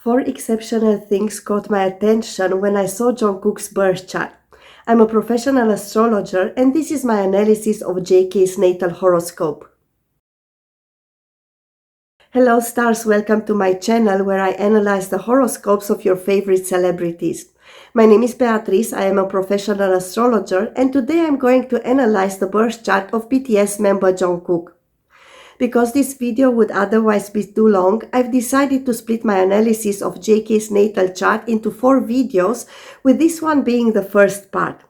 Four exceptional things caught my attention when I saw Jungkook's birth chart. I'm a professional astrologer, and this is my analysis of JK's natal horoscope. Hello stars, welcome to my channel where I analyze the horoscopes of your favorite celebrities. My name is Beatrice, I am a professional astrologer, and today I'm going to analyze the birth chart of BTS member Jungkook. Because this video would otherwise be too long, I've decided to split my analysis of JK's natal chart into 4 videos, with this one being the first part.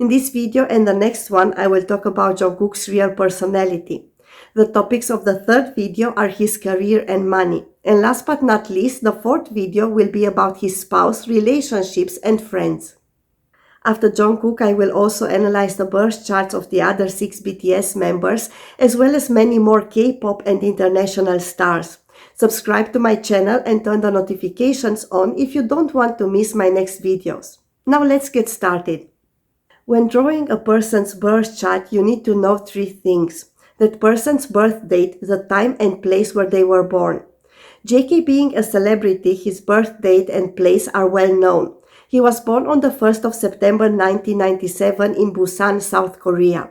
In this video and the next one, I will talk about Jungkook's real personality. The topics of the third video are his career and money. And last but not least, the fourth video will be about his spouse, relationships, and friends. After Jungkook, I will also analyze the birth charts of the other 6 BTS members, as well as many more K-pop and international stars. Subscribe to my channel and turn the notifications on if you don't want to miss my next videos. Now let's get started. When drawing a person's birth chart, you need to know 3 things: that person's birth date, the time and place where they were born. JK being a celebrity, his birth date and place are well known. He was born on the 1st of September 1997 in Busan, South Korea.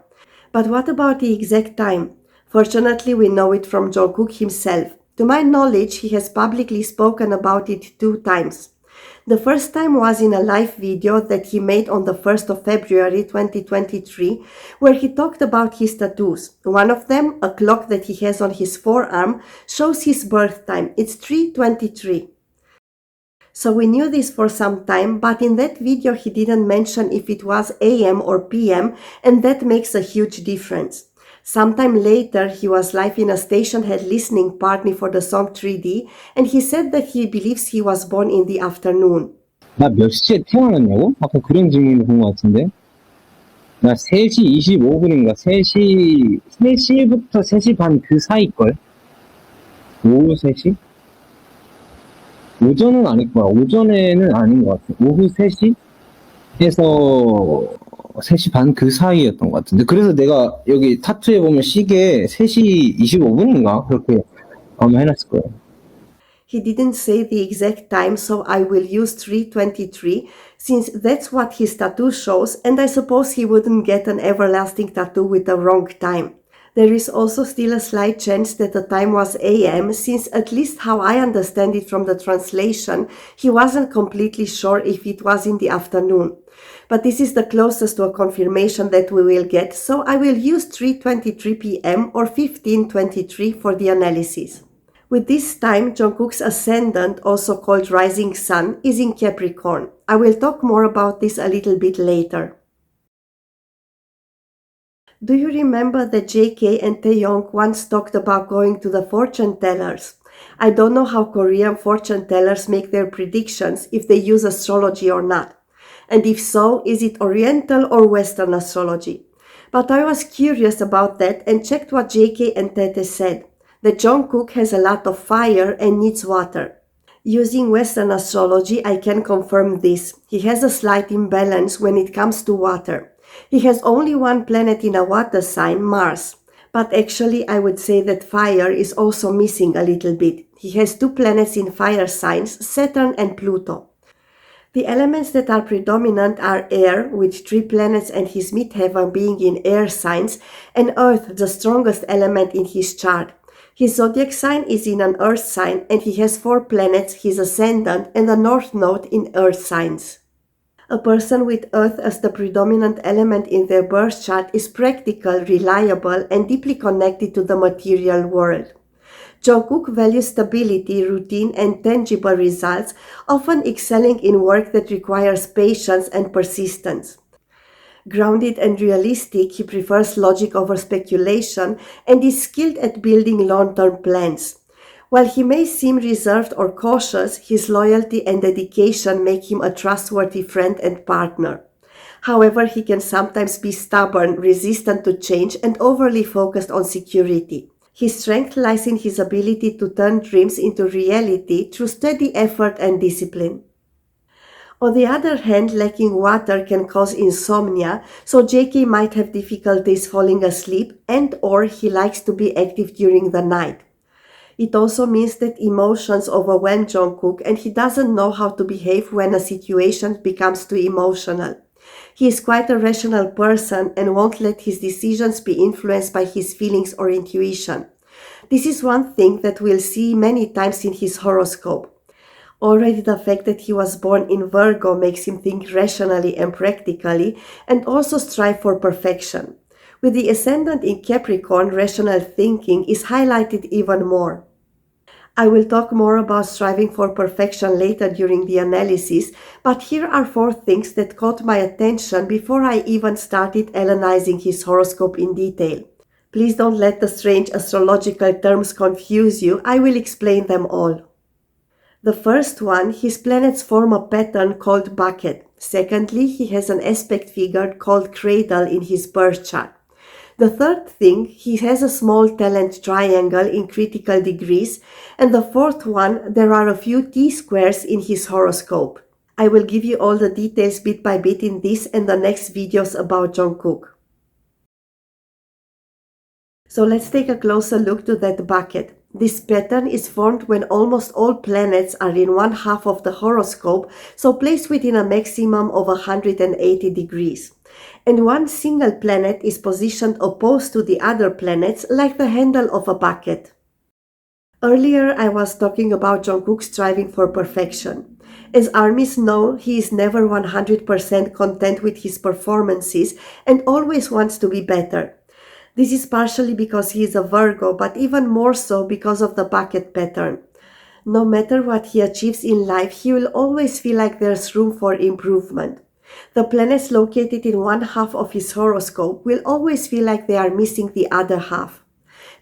But what about the exact time? Fortunately, we know it from Jungkook himself. To my knowledge, he has publicly spoken about it 2 times. The first time was in a live video that he made on the 1st of February 2023, where he talked about his tattoos. One of them, a clock that he has on his forearm, shows his birth time. It's 3:23. So we knew this for some time, but in that video he didn't mention if it was AM or PM, and that makes a huge difference. Sometime later, he was live in a Stationhead listening party for the song 3D, and he said that he believes he was born in the afternoon. 나 몇 시에 태어났냐고? 아까 그런 질문을 본 것 같은데. 나 3시 25분인가 3시부터 3시 반 그 사이걸? 오후 3시? 오전은 아닐 거야. 오전에는 아닌 것 같아. 오후 3시? 해서 3시 반 그 사이였던 것 같은데. 그래서 내가 여기 타투에 보면 시계 3시 25분인가? 그렇게 아마 해놨을 거예요. He didn't say the exact time, so I will use 3:23, since that's what his tattoo shows, and I suppose he wouldn't get an everlasting tattoo with the wrong time. There is also still a slight chance that the time was AM, since at least how I understand it from the translation, he wasn't completely sure if it was in the afternoon. But this is the closest to a confirmation that we will get, so I will use 3:23 PM or 15:23 for the analysis. With this time, Jungkook's ascendant, also called rising sun, is in Capricorn. I will talk more about this a little bit later. Do you remember that JK and Taeyong once talked about going to the fortune tellers? I don't know how Korean fortune tellers make their predictions, if they use astrology or not. And if so, is it Oriental or Western astrology? But I was curious about that and checked what JK and Tete said, that Jungkook has a lot of fire and needs water. Using Western astrology, I can confirm this. He has a slight imbalance when it comes to water. He has only one planet in a water sign, Mars. But actually, I would say that fire is also missing a little bit. He has 2 planets in fire signs, Saturn and Pluto. The elements that are predominant are air, with 3 planets and his midheaven being in air signs, and Earth, the strongest element in his chart. His zodiac sign is in an earth sign, and he has 4 planets, his ascendant, and the north node in earth signs. A person with Earth as the predominant element in their birth chart is practical, reliable, and deeply connected to the material world. Jungkook values stability, routine, and tangible results, often excelling in work that requires patience and persistence. Grounded and realistic, he prefers logic over speculation and is skilled at building long-term plans. While he may seem reserved or cautious, his loyalty and dedication make him a trustworthy friend and partner. However, he can sometimes be stubborn, resistant to change, and overly focused on security. His strength lies in his ability to turn dreams into reality through steady effort and discipline. On the other hand, lacking water can cause insomnia, so JK might have difficulties falling asleep and/or he likes to be active during the night. It also means that emotions overwhelm Jungkook and he doesn't know how to behave when a situation becomes too emotional. He is quite a rational person and won't let his decisions be influenced by his feelings or intuition. This is one thing that we'll see many times in his horoscope. Already the fact that he was born in Virgo makes him think rationally and practically and also strive for perfection. With the ascendant in Capricorn, rational thinking is highlighted even more. I will talk more about striving for perfection later during the analysis, but here are 4 things that caught my attention before I even started analyzing his horoscope in detail. Please don't let the strange astrological terms confuse you, I will explain them all. The first one, his planets form a pattern called bucket. Secondly, he has an aspect figure called cradle in his birth chart. The third thing, he has a small talent triangle in critical degrees. And the fourth one, there are a few T-squares in his horoscope. I will give you all the details bit by bit in this and the next videos about Jungkook. So let's take a closer look to that bucket. This pattern is formed when almost all planets are in one half of the horoscope, so placed within a maximum of 180 degrees. And one single planet is positioned opposed to the other planets like the handle of a bucket. Earlier I was talking about Jungkook striving for perfection. As armies know, he is never 100% content with his performances and always wants to be better. This is partially because he is a Virgo, but even more so because of the bucket pattern. No matter what he achieves in life, he will always feel like there's room for improvement. The planets located in one half of his horoscope will always feel like they are missing the other half.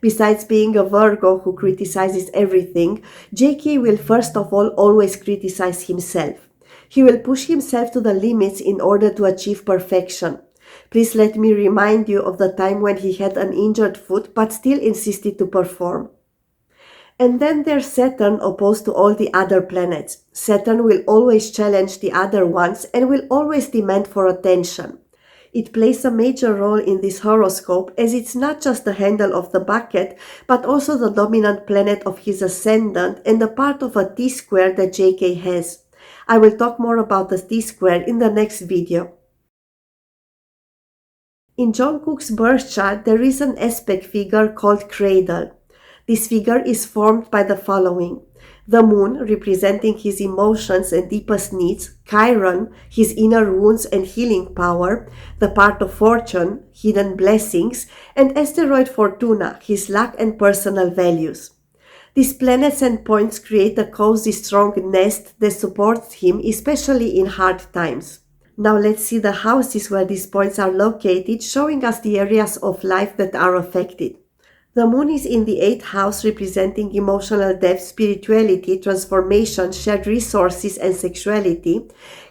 Besides being a Virgo who criticizes everything, JK will first of all always criticize himself. He will push himself to the limits in order to achieve perfection. Please let me remind you of the time when he had an injured foot but still insisted to perform. And then there's Saturn opposed to all the other planets. Saturn will always challenge the other ones and will always demand for attention. It plays a major role in this horoscope as it's not just the handle of the bucket, but also the dominant planet of his ascendant and a part of a T-square that JK has. I will talk more about the T-square in the next video. In Jungkook's birth chart, there is an aspect figure called cradle. This figure is formed by the following: the moon, representing his emotions and deepest needs; Chiron, his inner wounds and healing power; the part of fortune, hidden blessings; and asteroid Fortuna, his luck and personal values. These planets and points create a cozy, strong nest that supports him, especially in hard times. Now let's see the houses where these points are located, showing us the areas of life that are affected. The moon is in the 8th house, representing emotional depth, spirituality, transformation, shared resources, and sexuality.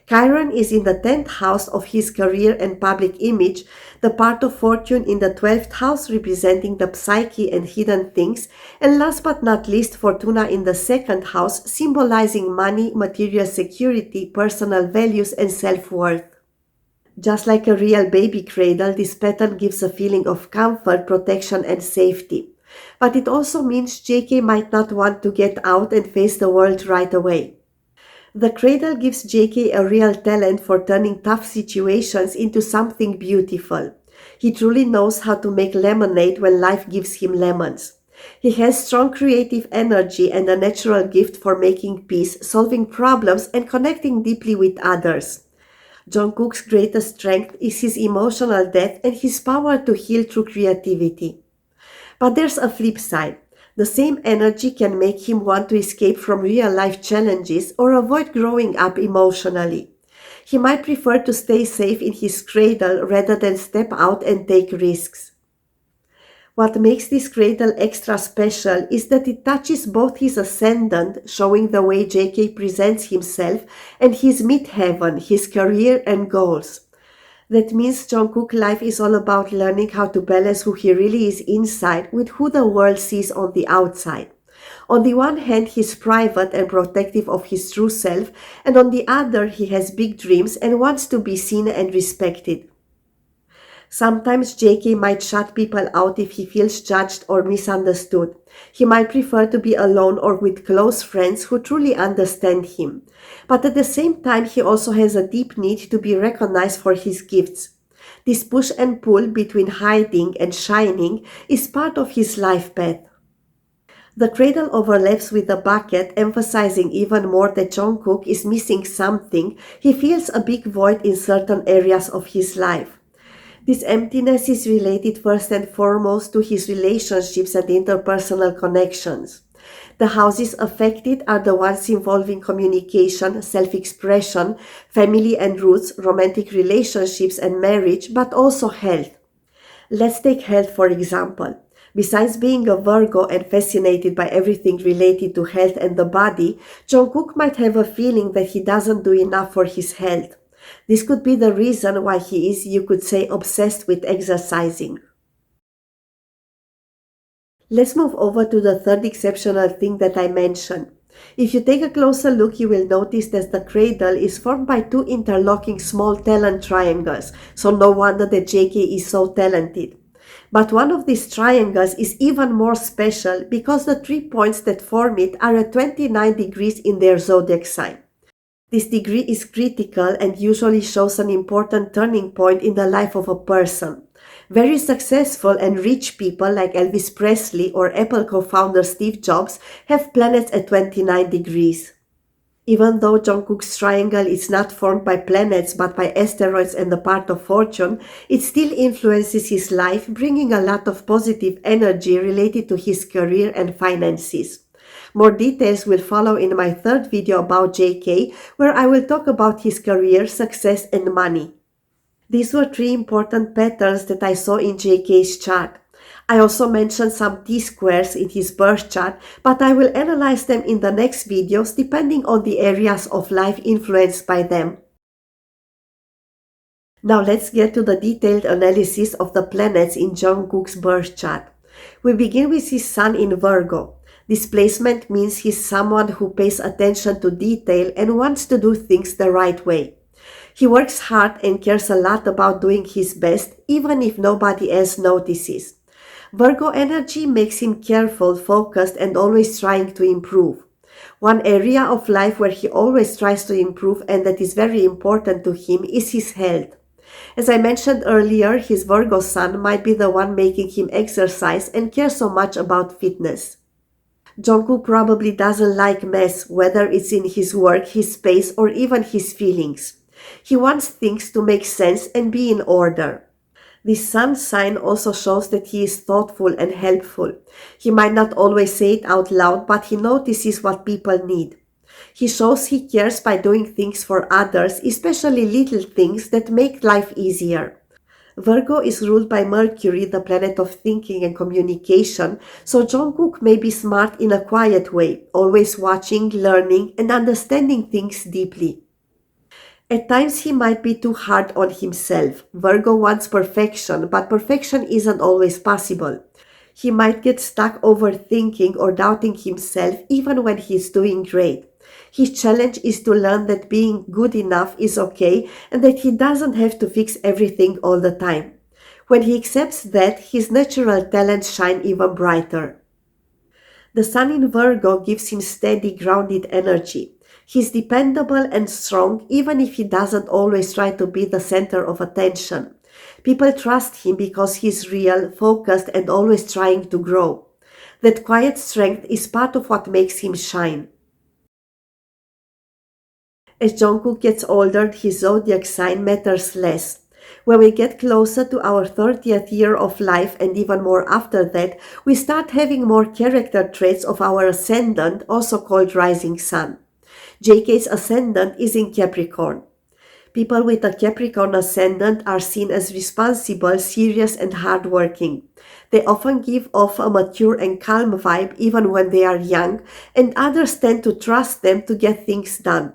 Chiron is in the 10th house of his career and public image, the part of fortune in the 12th house, representing the psyche and hidden things, and last but not least, Fortuna in the 2nd house, symbolizing money, material security, personal values, and self-worth. Just like a real baby cradle, this pattern gives a feeling of comfort, protection, and safety. But it also means JK might not want to get out and face the world right away. The cradle gives JK a real talent for turning tough situations into something beautiful. He truly knows how to make lemonade when life gives him lemons. He has strong creative energy and a natural gift for making peace, solving problems, and connecting deeply with others. Jungkook's greatest strength is his emotional depth and his power to heal through creativity. But there's a flip side. The same energy can make him want to escape from real-life challenges or avoid growing up emotionally. He might prefer to stay safe in his cradle rather than step out and take risks. What makes this cradle extra special is that it touches both his ascendant, showing the way JK presents himself, and his midheaven, his career and goals. That means Jungkook's life is all about learning how to balance who he really is inside with who the world sees on the outside. On the one hand, he's private and protective of his true self, and on the other, he has big dreams and wants to be seen and respected. Sometimes JK might shut people out if he feels judged or misunderstood. He might prefer to be alone or with close friends who truly understand him. But at the same time, he also has a deep need to be recognized for his gifts. This push and pull between hiding and shining is part of his life path. The cradle overlaps with the bucket, emphasizing even more that Jungkook is missing something. He feels a big void in certain areas of his life. This emptiness is related first and foremost to his relationships and interpersonal connections. The houses affected are the ones involving communication, self-expression, family and roots, romantic relationships and marriage, but also health. Let's take health for example. Besides being a Virgo and fascinated by everything related to health and the body, Jungkook might have a feeling that he doesn't do enough for his health. This could be the reason why he is, you could say, obsessed with exercising. Let's move over to the third exceptional thing that I mentioned. If you take a closer look, you will notice that the cradle is formed by two interlocking small talent triangles, so no wonder that JK is so talented. But one of these triangles is even more special because the 3 points that form it are at 29 degrees in their zodiac sign. This degree is critical and usually shows an important turning point in the life of a person. Very successful and rich people like Elvis Presley or Apple co-founder Steve Jobs have planets at 29 degrees. Even though Jungkook's triangle is not formed by planets but by asteroids and the part of fortune, it still influences his life, bringing a lot of positive energy related to his career and finances. More details will follow in my third video about JK, where I will talk about his career, success, and money. These were 3 important patterns that I saw in JK's chart. I also mentioned some T-squares in his birth chart, but I will analyze them in the next videos depending on the areas of life influenced by them. Now let's get to the detailed analysis of the planets in Jungkook's birth chart. We begin with his sun in Virgo. This placement means he's someone who pays attention to detail and wants to do things the right way. He works hard and cares a lot about doing his best, even if nobody else notices. Virgo energy makes him careful, focused, and always trying to improve. One area of life where he always tries to improve and that is very important to him is his health. As I mentioned earlier, his Virgo sun might be the one making him exercise and care so much about fitness. Jungkook probably doesn't like mess, whether it's in his work, his space, or even his feelings. He wants things to make sense and be in order. This sun sign also shows that he is thoughtful and helpful. He might not always say it out loud, but he notices what people need. He shows he cares by doing things for others, especially little things that make life easier. Virgo is ruled by Mercury, the planet of thinking and communication, so Jungkook may be smart in a quiet way, always watching, learning, and understanding things deeply. At times he might be too hard on himself. Virgo wants perfection, but perfection isn't always possible. He might get stuck overthinking or doubting himself even when he's doing great. His challenge is to learn that being good enough is okay and that he doesn't have to fix everything all the time. When he accepts that, his natural talents shine even brighter. The sun in Virgo gives him steady, grounded energy. He's dependable and strong even if he doesn't always try to be the center of attention. People trust him because he's real, focused, and always trying to grow. That quiet strength is part of what makes him shine. As Jungkook gets older, his zodiac sign matters less. When we get closer to our 30th year of life and even more after that, we start having more character traits of our ascendant, also called rising sun. JK's ascendant is in Capricorn. People with a Capricorn ascendant are seen as responsible, serious, and hardworking. They often give off a mature and calm vibe even when they are young, and others tend to trust them to get things done.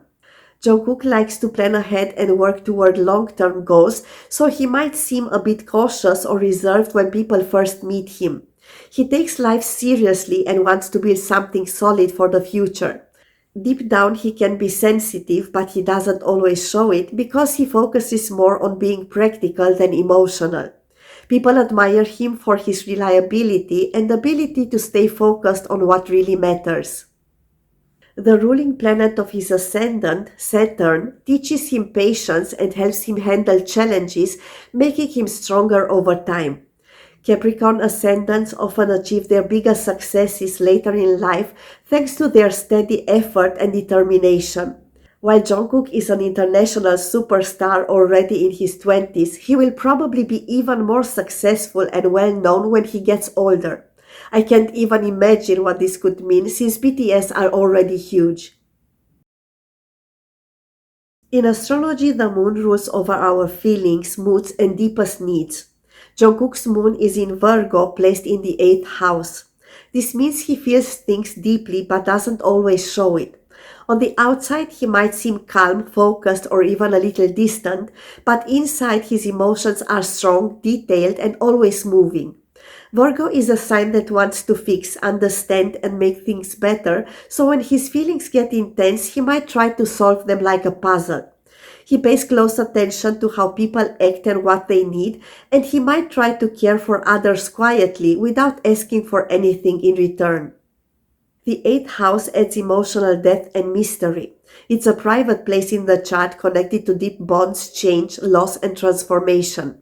Jungkook likes to plan ahead and work toward long-term goals, so he might seem a bit cautious or reserved when people first meet him. He takes life seriously and wants to build something solid for the future. Deep down, he can be sensitive, but he doesn't always show it because he focuses more on being practical than emotional. People admire him for his reliability and ability to stay focused on what really matters. The ruling planet of his ascendant, Saturn, teaches him patience and helps him handle challenges, making him stronger over time. Capricorn ascendants often achieve their biggest successes later in life thanks to their steady effort and determination. While Jungkook is an international superstar already in his 20s, he will probably be even more successful and well known when he gets older. I can't even imagine what this could mean since BTS are already huge. In astrology, the moon rules over our feelings, moods, and deepest needs. Jungkook's moon is in Virgo, placed in the 8th house. This means he feels things deeply but doesn't always show it. On the outside, he might seem calm, focused, or even a little distant, but inside his emotions are strong, detailed, and always moving. Virgo is a sign that wants to fix, understand, and make things better, so when his feelings get intense, he might try to solve them like a puzzle. He pays close attention to how people act and what they need, and he might try to care for others quietly without asking for anything in return. The 8th house adds emotional depth and mystery. It's a private place in the chart connected to deep bonds, change, loss, and transformation.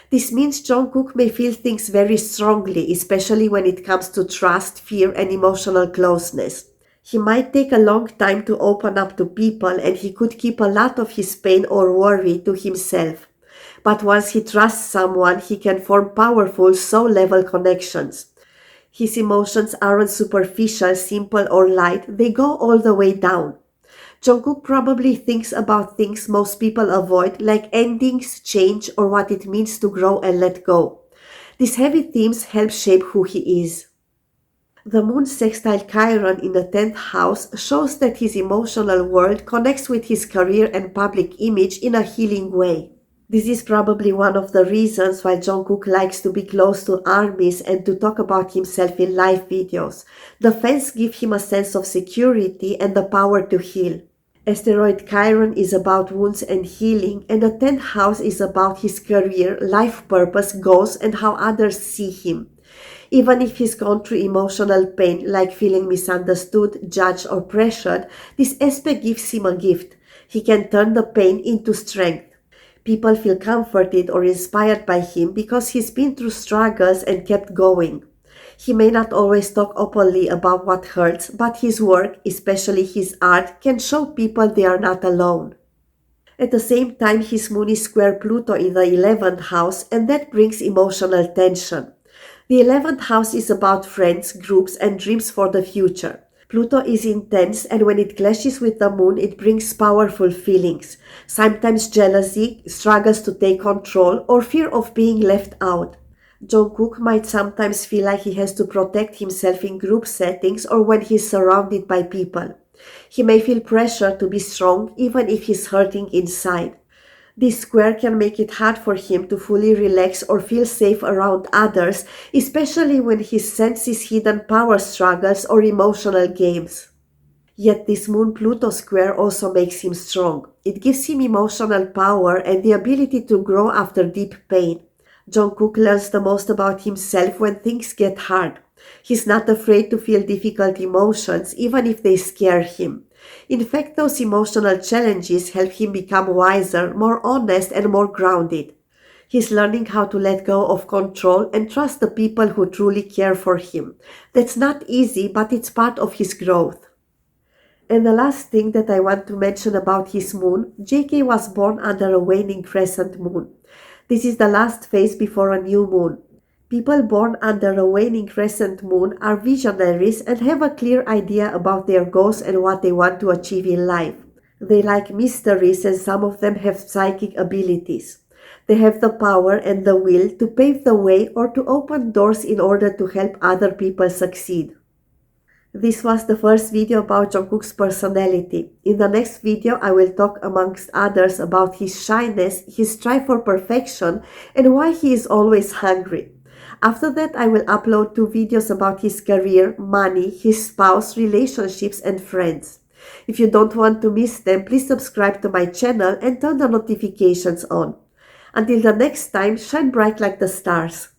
This means Jungkook may feel things very strongly, especially when it comes to trust, fear, and emotional closeness. He might take a long time to open up to people, and he could keep a lot of his pain or worry to himself. But once he trusts someone, he can form powerful soul-level connections. His emotions aren't superficial, simple, or light, they go all the way down. Jungkook probably thinks about things most people avoid, like endings, change, or what it means to grow and let go. These heavy themes help shape who he is. The moon sextile Chiron in the 10th house shows that his emotional world connects with his career and public image in a healing way. This is probably one of the reasons why Jungkook likes to be close to armies and to talk about himself in live videos. The fans give him a sense of security and the power to heal. Asteroid Chiron is about wounds and healing, and the 10th house is about his career, life purpose, goals, and how others see him. Even if he's gone through emotional pain like feeling misunderstood, judged, or pressured, this aspect gives him a gift. He can turn the pain into strength. People feel comforted or inspired by him because he's been through struggles and kept going. He may not always talk openly about what hurts, but his work, especially his art, can show people they are not alone. At the same time, his moon is square Pluto in the 11th house, and that brings emotional tension. The 11th house is about friends, groups, and dreams for the future. Pluto is intense, and when it clashes with the moon, it brings powerful feelings. Sometimes jealousy, struggles to take control, or fear of being left out. Jungkook might sometimes feel like he has to protect himself in group settings or when he's surrounded by people. He may feel pressure to be strong even if he's hurting inside. This square can make it hard for him to fully relax or feel safe around others, especially when he senses hidden power struggles or emotional games. Yet this Moon-Pluto square also makes him strong. It gives him emotional power and the ability to grow after deep pain. Jungkook learns the most about himself when things get hard. He's not afraid to feel difficult emotions, even if they scare him. In fact, those emotional challenges help him become wiser, more honest, and more grounded. He's learning how to let go of control and trust the people who truly care for him. That's not easy, but it's part of his growth. And the last thing that I want to mention about his moon, JK was born under a waning crescent moon. This is the last phase before a new moon. People born under a waning crescent moon are visionaries and have a clear idea about their goals and what they want to achieve in life. They like mysteries and some of them have psychic abilities. They have the power and the will to pave the way or to open doors in order to help other people succeed. This was the first video about Jungkook's personality. In the next video, I will talk amongst others about his shyness, his strive for perfection, and why he is always hungry. After that, I will upload 2 videos about his career, money, his spouse, relationships, and friends. If you don't want to miss them, please subscribe to my channel and turn the notifications on. Until the next time, shine bright like the stars.